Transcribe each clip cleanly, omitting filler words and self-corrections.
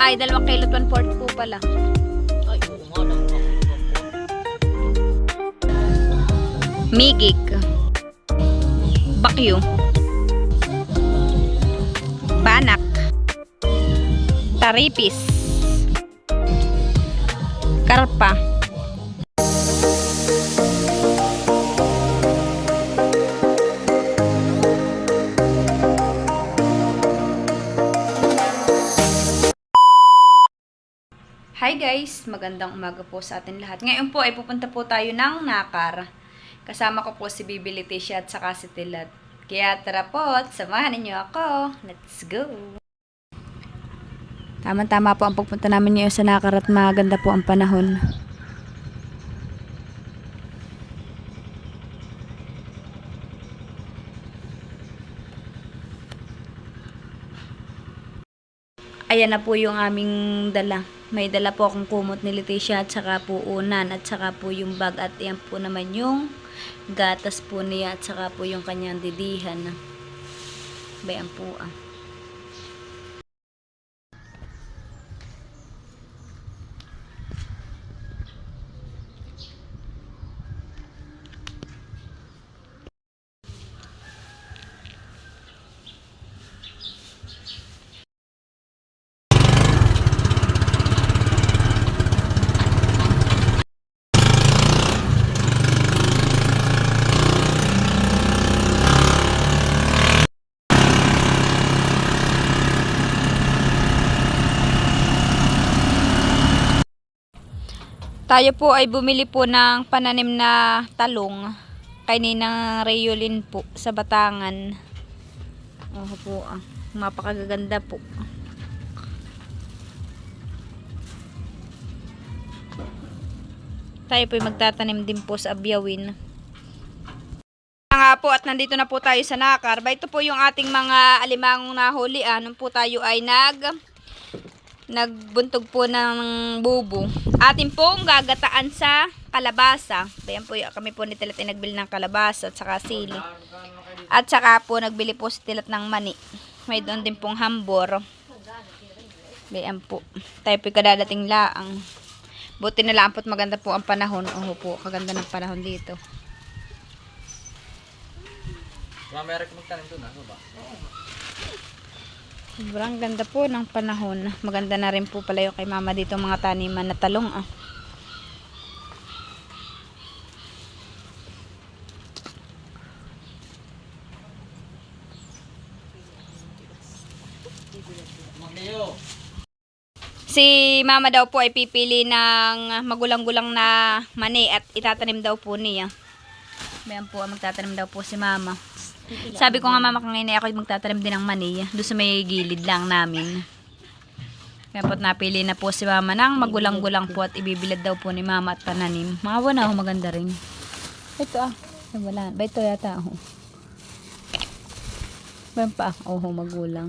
Ay, 2 kilo 1/4 po pala. Ay, oo nga lang. Migik. Bakyo. Banak. Taripis. Karpa. Hi guys! Magandang umaga po sa atin lahat. Ngayon po ay pupunta po tayo ng Nakar. Kasama ko po si Bibi Leticia at saka si Tilat. Kaya tara po at samahan ninyo ako. Let's go! Tama-tama po ang pagpunta namin ngayon sa Nakar at maganda po ang panahon. Ayan na po yung aming dala. May dala po akong kumot ni Leticia at saka po unan at saka po yung bag at yan po naman yung gatas po niya at saka po yung kanyang didihan. Bayan po ah. Tayo po ay bumili po ng pananim na talong kay Ninang Rayolin po sa Batangan. Oh po ah. Mapakaganda po. Tayo po ay magtatanim din po sa Abyawin. Nga po at nandito na po tayo sa Nakar. Ito po yung ating mga alimangong nahuli. Nung po tayo ay nagbuntog po ng bubo. Atin pong gagataan sa kalabasa. Ayan po, kami po ni Tilat ay nagbili ng kalabasa at saka sili. At saka po nagbili po si Tilat ng mani. May doon din pong hambor. Ayan po. Tayo po kadadating laang. Buti na lang po't maganda po ang panahon. Oo po, kaganda ng panahon dito. Mamaya rin magtanim doon, ano ba? Sobrang ganda po ng panahon. Maganda na rin po pala yung kay mama dito mga taniman na talong ah. Si mama daw po ay pipili ng magulang-gulang na mani at itatanim daw po niya. Bayan po, magtatanim daw po si mama. Sabi ko nga mama kanina ako magtatanim din ng mani. Doon sa may gilid lang namin. Kaya po't napili na po si mama ng magulang-gulang po at ibibilad daw po ni mama at pananim. Mga na maganda rin. Ito ah. Ay, wala. Ba ito yata ako. Bayan pa. Magulang.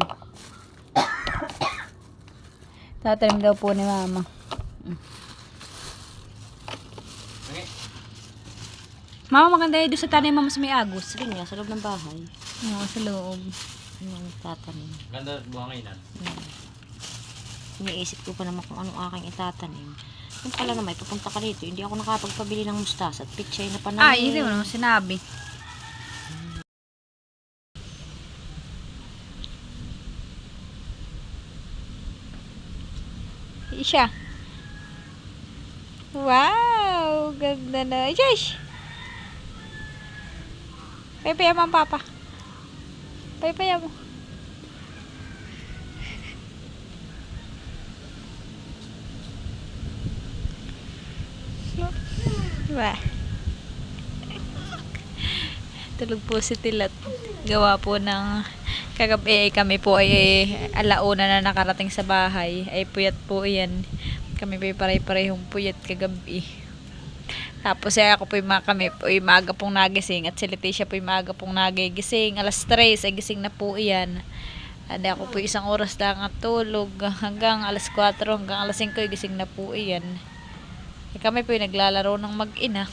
Tatanim daw po ni mama. Okay. Mama, maganda yun doon sa tanim mama sa may agos. Sige nga, sa loob ng bahay. Oo, sa loob. Yung tatanim. Ganda buhangin Iniisip ko pa naman kung anong aking itatanim. Yung pala naman, papunta ka dito. Hindi ako nakapagpabili ng mustasa at pichay na panahon. Ay, hindi mo naman sinabi. Isha. Wow! Ganda na. Isha! Paypaya mo ang papa. Paypaya mo. Wah. Tulog po si Tilat. Gawa po ng kagabi kami po ay alauna na nakarating sa bahay. Ay puyat po yan. Kami po pare-parehong puyat kagabi. Tapos ako po kami po maaga pong nagising at si Leticia po maaga pong nagigising. Alas 3 ay gising na po yan. At ako po 1 oras lang at tulog hanggang alas 4 hanggang alas 5 ay gising na po yan. Kami po naglalaro ng mag-ina.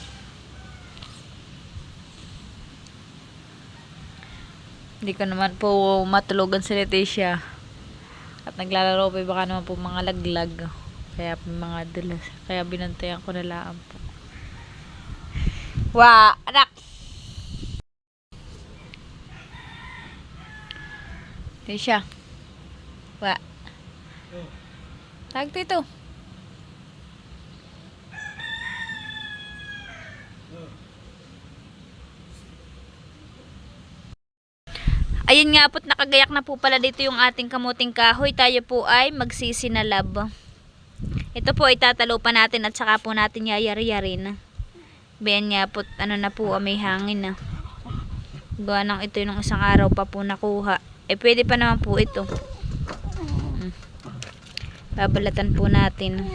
Hindi ko naman po matulugan si Leticia. naglalaro pa baka naman po mga laglag. Kaya po mga dulas. Kaya binantayan ko na lang po. Anak! Ito siya. Tag dito. Ayun nga po't nakagayak na po pala dito yung ating kamuting kahoy. Tayo po ay magsisinalab. Ito po itatalo pa natin at saka po natin yayari-yarin. Bayan nga po't ano na po, may hangin na. Gawa ng ito yung isang araw pa po nakuha. Pwede pa naman po ito. Babalatan po natin.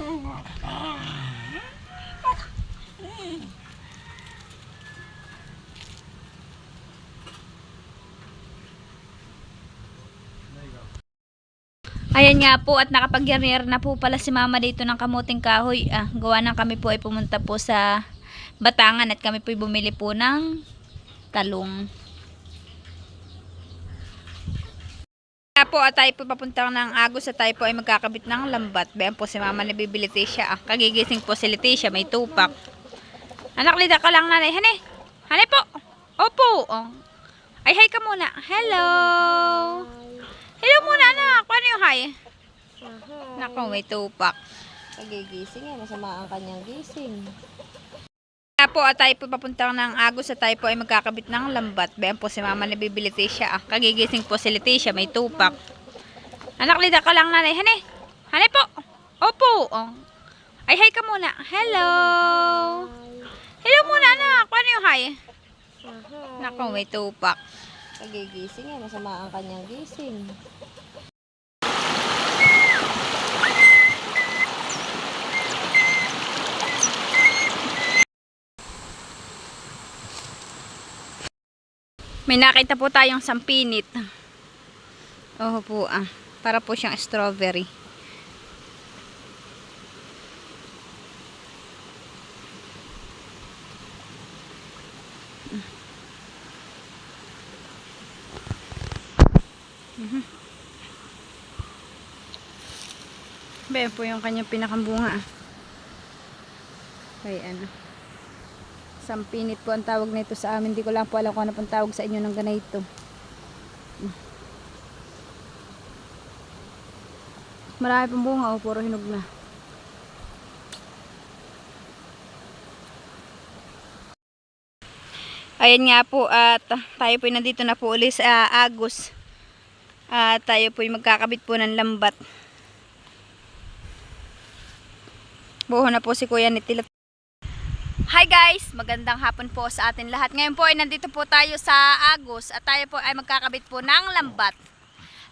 Ayan nga po at nakapagyarier na po pala si mama dito ng kamuting kahoy. Gawa ng kami po ay pumunta po sa Batangan at kami po ay bumili po ng talong. Kaya po at tayo po papuntang ng Agos at tayo po ay magkakabit ng lambat. Bayan po si mama na bibili siya. Kagigising po si Leticia, may tupak. Anak, lida ka lang nanay. Hane? Hane po? Opo. Ay, hi ka muna. Hello. Hello muna anak. Paano yung hi? Naku, may tupak. Pagigising eh, masama ang kanyang gising. Kaya po at tayo po papuntang ng Agos at tayo po ay magkakabit ng lambat. Bayan po si mama na bibili siya. Kagigising po si Leticia, may tupak. Anak, lida ka lang nanay. Hane? Hane po? Opo. Ay, hi ka muna. Hello. Hello muna anak. Paano yung hi? Naku, may tupak. Pagigising eh, masama ang kanyang gising. May nakita po tayong sampinit. Oh po para po siyang strawberry. Bayan po yung kanyang pinakambunga. Ay sampinit po ang tawag nito sa amin. Hindi ko lang po alam kung ano pong tawag sa inyo ng ganito. Marami pong bunga puro hinog na. Ayan nga po at tayo po nandito na po ulit sa Agos. At tayo po magkakabit po ng lambat. Buho na po si Kuya Nitilat. Hi guys! Magandang hapon po sa atin lahat. Ngayon po ay nandito po tayo sa Agos at tayo po ay magkakabit po ng lambat.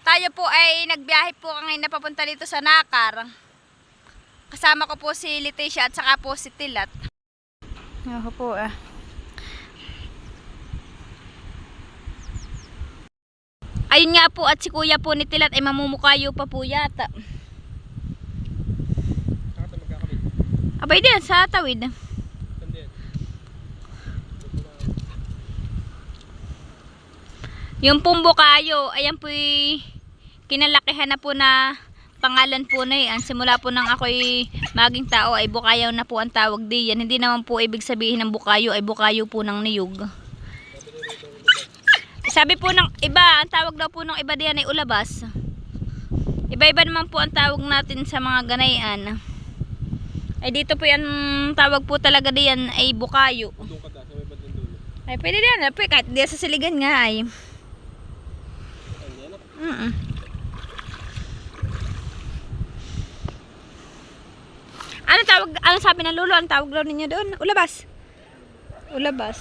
Tayo po ay nagbiyahe po ngayon na papunta dito sa Nakar. Kasama ko po si Leticia at saka po si Tilat. Ako po Ayun nga po at si Kuya po ni Tilat ay mamumukayo pa po yata. Abay din sa tawid. Yung pong bukayo, ayan po kinalakihan na po na pangalan po na yan. Simula po nang ako'y maging tao ay bukayo na po ang tawag diyan. Hindi naman po ibig sabihin ng bukayo ay bukayo po ng niyog. Sabi po ng iba, ang tawag daw po ng iba diyan ay ulabas. Iba-iba naman po ang tawag natin sa mga ganayan. Ay dito po yan tawag po talaga diyan ay bukayo. Ay pwede diyan, kahit diyan sa siligan nga ay. Ano tawag, ano sabi ng lolo, ang tawag daw ninyo doon? Ulabas. Ulabas.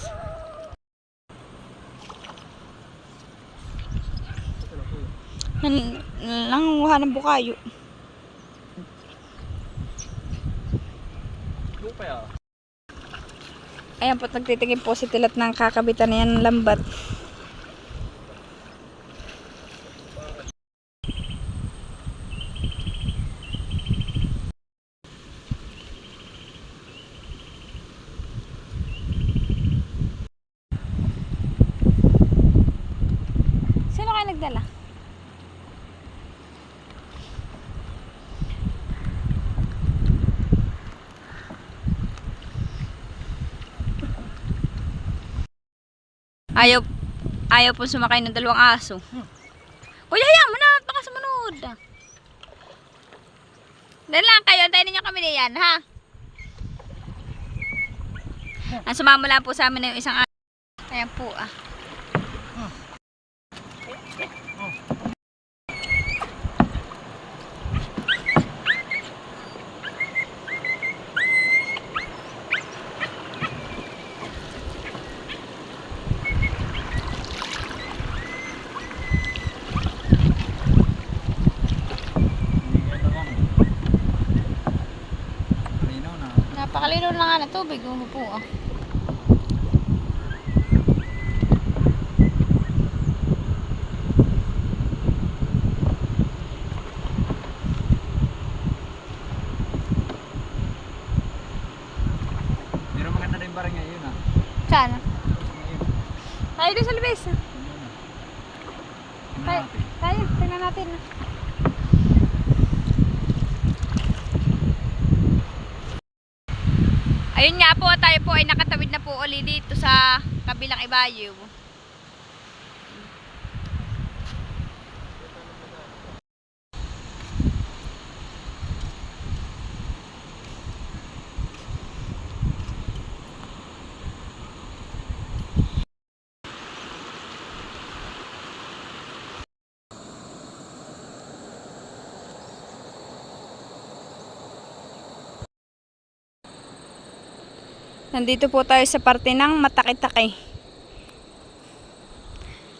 Nangunguha ng bukayo. Ayan po, nagtitingin po si Tilat ng kakabitan na yan ng lambat. Sino kayo nagdala? Ayaw po sumakay ng dalawang aso. Kuya, hayaan mo na. Baka sumunod. Dahil lang kayo. Antayin ninyo kami niyan, ha? Ang sumama lang po sa amin na yung isang aso. Ayan po, Napakalino na nga na tubig. Po, Pero maganda na yung barangay yun Saan? Tayo doon sa labis. Tayo. Tingnan natin. Ayun nga po, tayo po ay nakatawid na po uli dito sa kabilang ibayo. Nandito po tayo sa parte ng Matakitaki.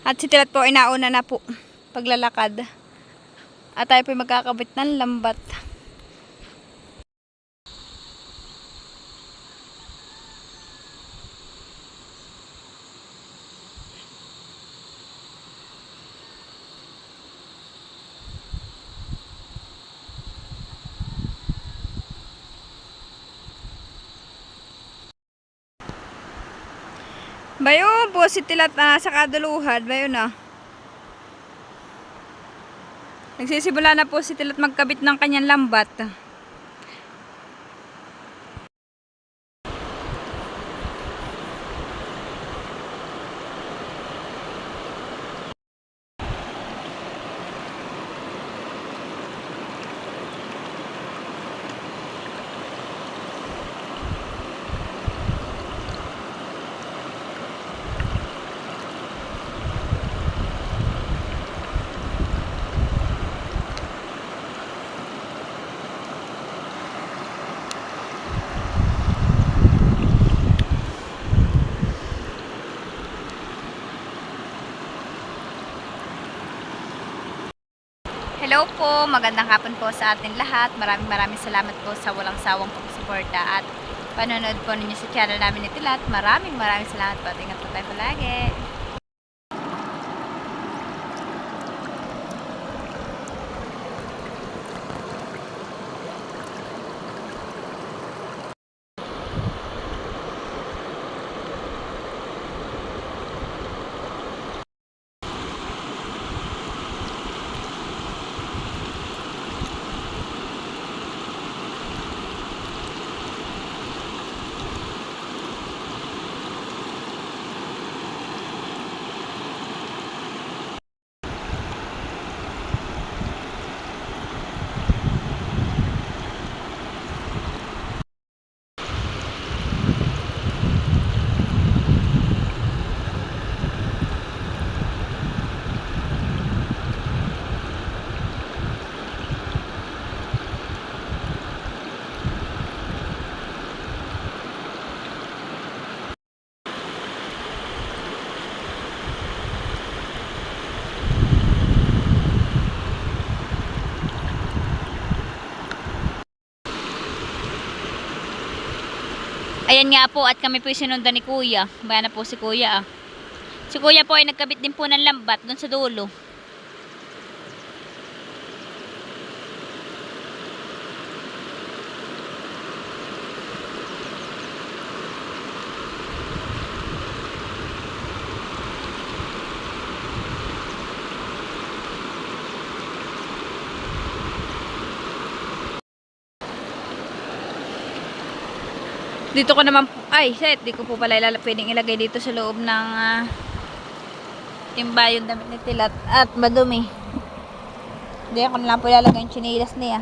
At si Tilat po ay nauna na po paglalakad. At tayo po ay magkakabit ng lambat. Bayo po si Tilat sa kaduluhan. Bayo na. Nagsisimula na po si Tilat magkabit ng kanyang lambat. Hello po, magandang hapon po sa atin lahat. Maraming salamat po sa walang sawang pagsuporta at panonood po ninyo sa channel namin ni Tilat. Maraming salamat po at ingat po tayo palagi. Ayan nga po at kami po sinundan ni Kuya. Bayan na po si Kuya Si Kuya po ay nagkabit din po ng lambat doon sa dulo. Dito ko naman, ay, set, di ko po pala pwedeng ilagay dito sa loob ng Timba yung damit ni Tilat at madumi. Hindi ako na lang po ilalagay yung chinilas niya.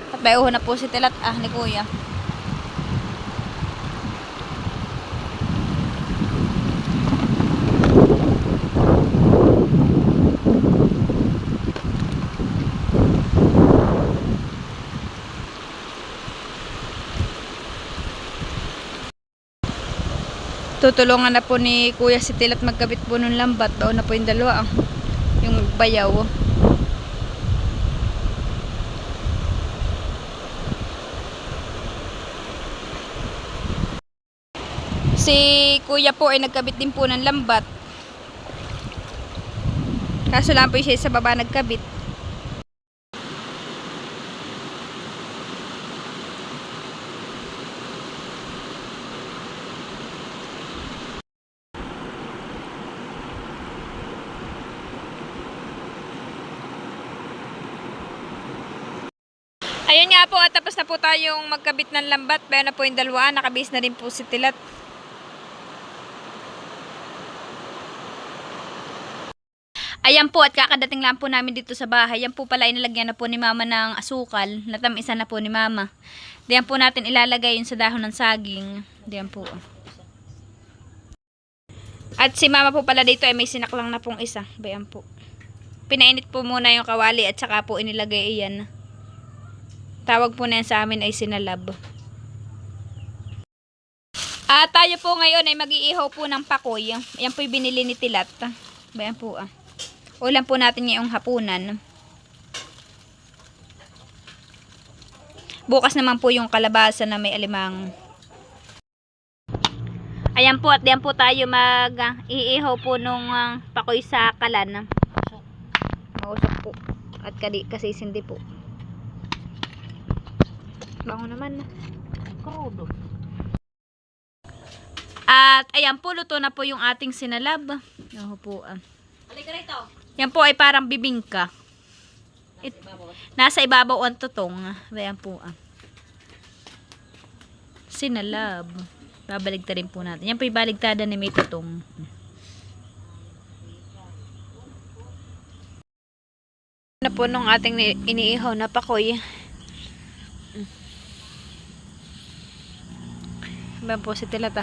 At bayuho na po si Tilat ni Kuya. Tutulungan na po ni Kuya si Tilat magkabit po ng lambat. Bao na po yung dalawa. Yung bayaw. Si Kuya po ay nagkabit din po ng lambat. Kaso lang po siya sa baba nagkabit. Ayun nga po, at tapos na po tayong magkabit ng lambat. Bayan na po yung dalawa, nakabis na rin po si Tilat. Ayan po, at kakadating lang po namin dito sa bahay. Yan po pala inalagyan na po ni Mama ng asukal. Natamisan na po ni Mama. Diyan po natin ilalagay yun sa dahon ng saging. Diyan po. At si Mama po pala dito ay may sinaklang na pong isa. Bayan po. Pinainit po muna yung kawali at saka po inilagay iyan. Tawag po na yan sa amin ay sinalab. At tayo po ngayon ay mag-iihaw po ng pakoy. Yan po yung binili ni Tilat. Bayan po Ulam po natin ngayong hapunan. Bukas naman po yung kalabasa na may alimang. Ayan po, at diyan po tayo mag-iihaw po nung pakoy sa kalan. Mausok po. At kasi sindi po. Bango naman. Krudo. At ayan po, luto na po yung ating sinalab. Oho po. Halika rito. Yan po ay parang bibingka. Nasa ibabaw ang tutong. Ayan po. Sinalab. Babaligtarin po natin. Yan po yung baligtada ni may tutong. Na po nung ating iniihaw na pakoy. Ayan po si Tilat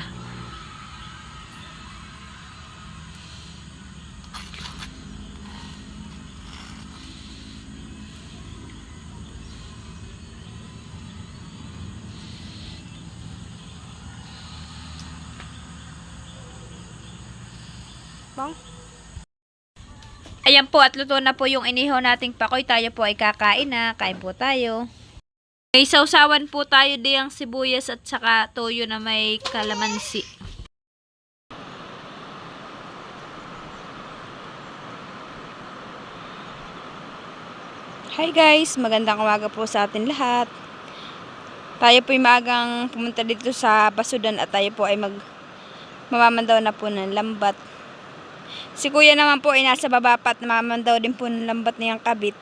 Ayan po, at luto na po yung inihaw nating pakoy. Tayo po ay kakain na. Kain po tayo. May sausawan po tayo diyang sibuyas at saka toyo na may kalamansi. Hi guys, magandang umaga po sa atin lahat. Tayo po ay maagang pumunta dito sa Basudan at tayo po ay mamamandaw na po ng lambat. Si Kuya naman po ay nasa baba pa at mamamandaw din po ng lambat niyang kabit.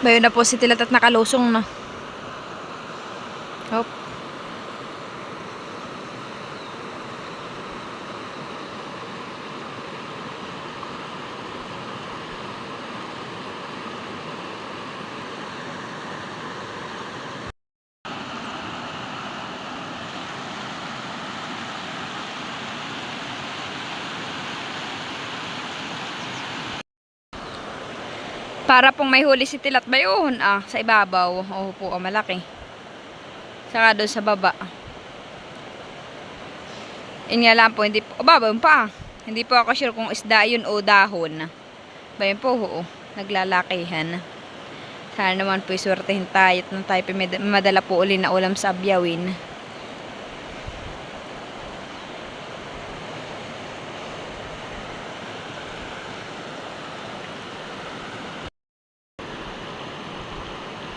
Bayo na po si Tilat at nakalusong na. Hop. Para pong may huli si Tilat bayon sa ibabaw. Oo po, malaki. Saka doon sa baba. Yun nga lang po, hindi po, babaw pa. Hindi po ako sure kung isda yun o dahon. Bayon po, naglalakihan. Sana naman po iswertehin tayo at nang tayo madala po uli na ulam sa abyawin.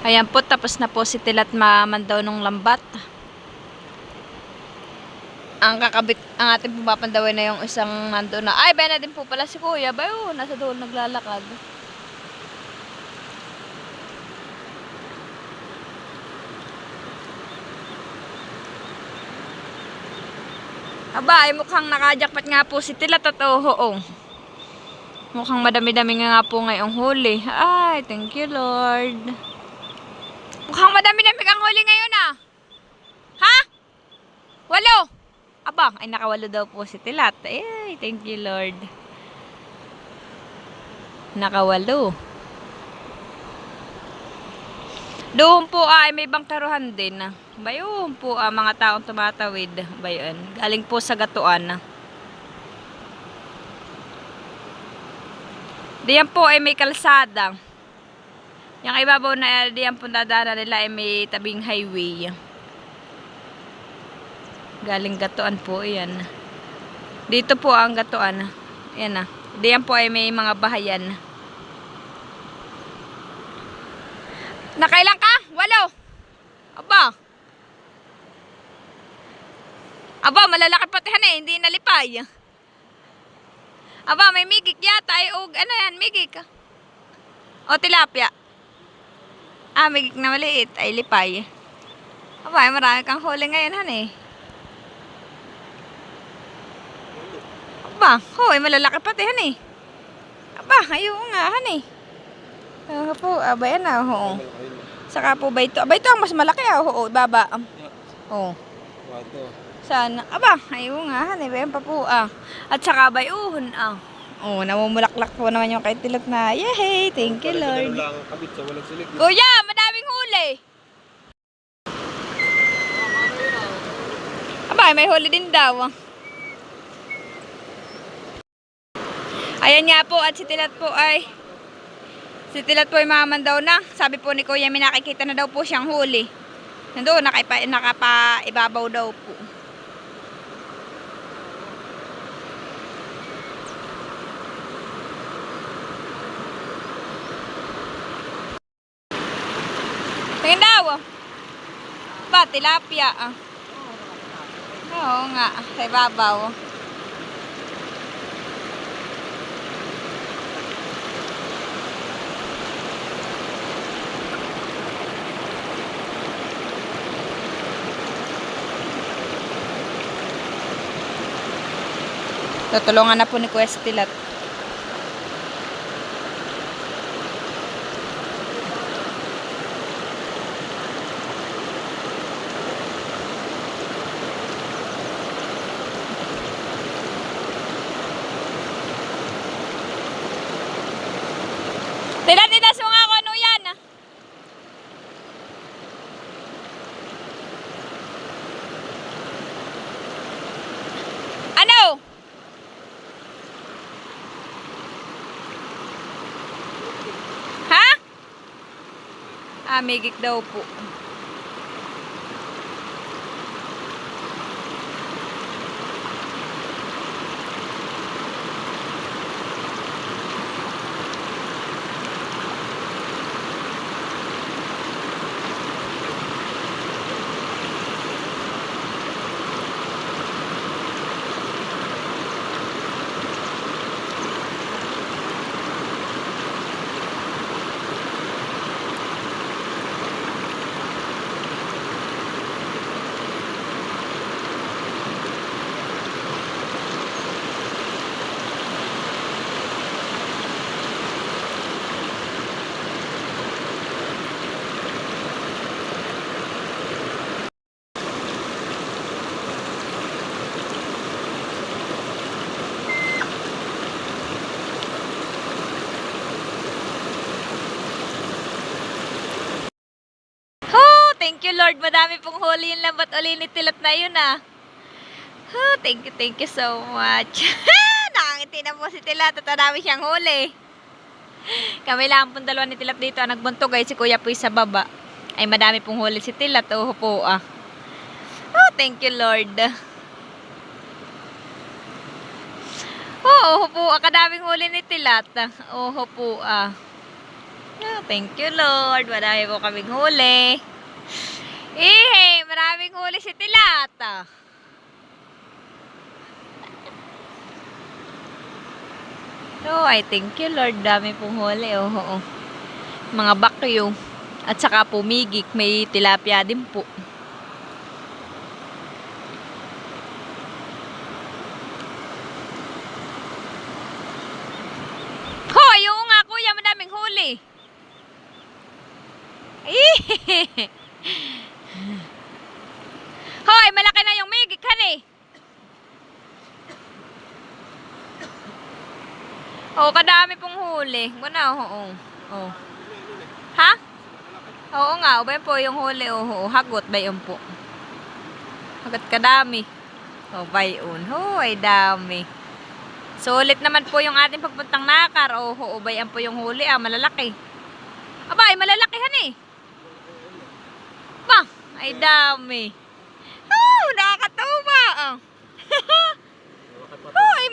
Ayan po, tapos na po si Tilat mamandaw nung lambat. Ang ating pumapandawin na yung isang nando na. Ay, ba na din po pala si Kuya. Bayo, nasa doon naglalakad. Aba, ay mukhang nakajakpat nga po si Tilat at oo. Mukhang madami-dami nga po ngayong huli. Ay, thank you Lord. Mukhang madami-dami kang huli ngayon ah. Ha? 8. Aba, ay nakawalo daw po si Tilat. Ay, thank you Lord. Nakawalo. Doon po ay may bangkaruhan din. Bayon po mga taong tumatawid. Bayon. Galing po sa Gatuan. Diyan po ay may kalsada. Yung ibabaw na diyan po dadaanan nila ay may tabing highway. Galing Gatuan po yan. Dito po ang Gatuan. Yan na. Diyan po ay may mga bahayan. Nakailan ka? 8. Aba. Aba, malalaki patihan eh. Hindi nalipay. Aba, may migik yata. Ay, ano yan? Migik. O, tilapia. Ah, migik na maliit. Ay, lipay. Aba, ay marami kang huli ngayon, han eh. Aba, hoy, malalaki patihan eh. Aba, ayun nga, han eh. Po, aba yan ah, oo. Saka po ba ito? Aba ito ang mas malaki ah, oo, baba. Oo. Sana. Aba, ayun nga, hanay ba yan pa po ah. At saka ba uhon ah. Oo, namumulaklak po naman yung kay Tilat na. Yay, thank you Lord. Kuya, madaming huli. Aba, may huli din daw. Ayan nga po, at si Tilat po ay maman daw na. Sabi po ni Kuya, may nakikita na daw po siyang huli. Nandun, nakapaibabaw daw po. Tingin daw. Ba, tilapia ah. Oo nga, sa ibabaw. Tutulungan na po ni Kuya sa Tilat. Tilat, itas mo nga kung ano yan ah. Ano? Ha? Ah, migik daw po. Thank you Lord, madami pong huli yung lambat uli ni Tilat na yun ah. Thank you so much. Nakangiti na po si Tilat at marami siyang huli. Kami lang pong dalawa ni Tilat dito ang nagbuntog ay si Kuya po sa baba. Ay madami pong huli si Tilat, po ah. Thank you Lord. Po ah, kadaming huli ni Tilat. Po ah. Thank you, Lord. Marami po kaming huli. Maraming huli si Tilata. Ay thank you, Lord. Dami pong huli. Oo. Mga bakyo. At saka pumigik. May tilapia din po. Hoy, oo nga, kuya. Madaming huli. Hoy, malaki na yung migik, honey. Oh, kadami pong huli. Muna, oo. Oh. Ha? Oo nga, ba yun po yung huli, oo. Hagot ba yun po? Hagot kadami. Oh, ba yun? Hoy, dami. Sulit naman po yung ating pagpuntang Nakar. Oo, ba yan po yung huli, malalaki. Aba, ay malalaki, honey. Ba, ay dami. Oh, nakakatuwa. Hoy,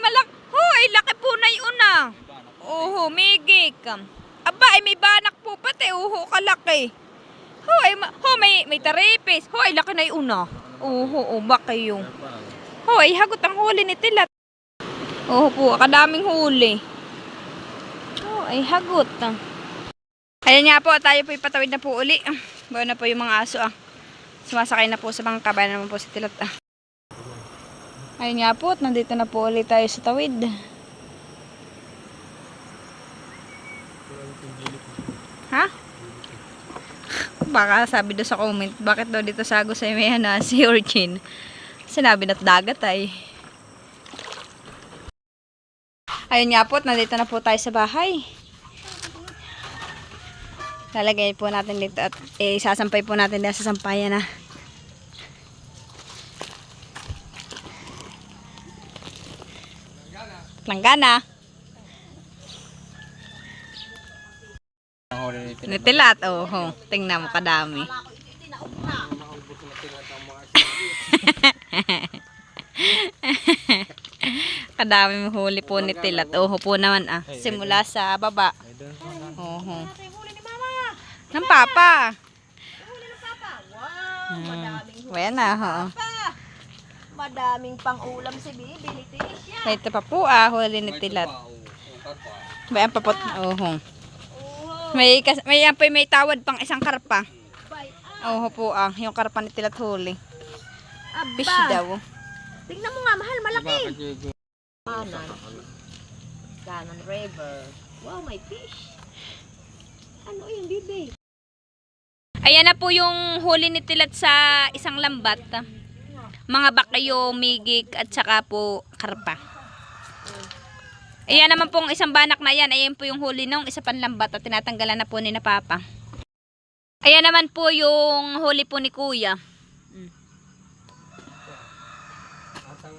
Hoy, laki po na yun Oo, migik. Aba, ay may banak po pati. Kalaki. Hoy, may taripis. Hoy, laki na yun baki yung. Hoy, hagot ang huli ni Tilat. Po, kadaming huli. Ay hagot. Ayan nga po, tayo po ipatawid na po uli. Bawa na po yung mga aso Sumasakay na po sa bangka. Bawa naman po si Tilat Ayun nga po, nandito na po ulit tayo sa tawid. Ha? Baka sabi doon sa comment, bakit daw dito sa Agos ay may si Orchin? Sinabi na't dagat ay. Ayun nga po, nandito na po tayo sa bahay. Lalagay po natin dito at isasampay po natin dito sa sampayan Langgana. Nitilat, tingnan mo kadami. Kadami mo huli po ni Tilat. Po naman simula sa baba. Ng papa. Ayan Madaming pang-ulam si Bibi ni Tisha. Ito pa po huli ni Tilat. Bayan pa po. May tawad pang isang karpa. Po yung karpa ni Tilat huli. Fish daw. Tingnan mo nga, mahal, malaki. Ganon River. Wow, may fish. Ano yun, Bibi? Ayan na po yung huli ni Tilat sa isang lambat. Mga bakyo, migik, at saka po karpa. Ayan naman pong isang banak na yan. Ayan po yung huli nung isa panlambat at tinatanggalan na po ni na Papa. Ayan naman po yung huli po ni Kuya.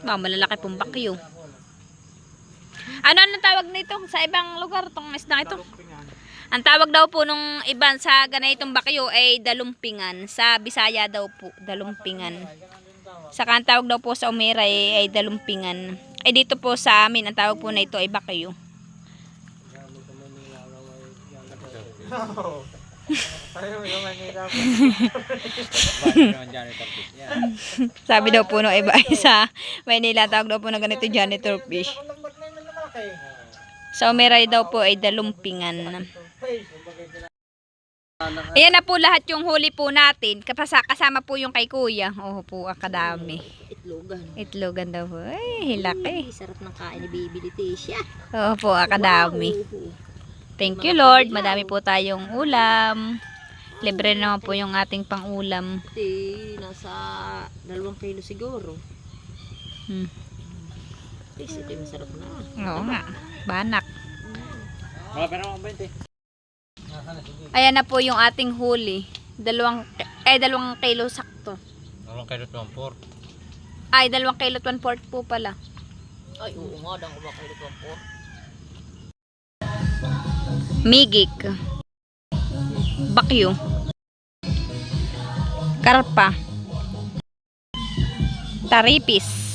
Malalaki pong bakyo. Ano tawag nito sa ibang lugar tong isdang ito? Ang tawag daw po nung iban sa ganitong bakyo ay dalumpingan. Sa Bisaya daw po, dalumpingan. Saka ang tawag daw po sa Umera ay dalumpingan. Dito po sa amin, ang tawag po na ito ay bakyo. Sabi daw po nung iba sa Maynila, tawag daw po na ganito janitor fish. Sa Umera daw po ay dalumpingan. Ayan na po lahat yung huli po natin. Kasama po yung kay Kuya. Po, kadami. Itlogan daw po. Ay, hilaki. Sarap ng kain ni Bibi ni Tisha. Po, kadami. Thank you, Lord. Madami po tayong ulam. Libre naman po yung ating pang-ulam. Nasa 2 kilo siguro. Ito yung masarap na. Oo nga. Banak. Pero 20. Ayan na po yung ating huli. 2 kilo sakto. 2 kilo 1/4. Ay, 2 kilo 1/4 po pala. Ay, oo nga, 2 kilo 1/4. Migik. Bakyo. Karpa. Taripis.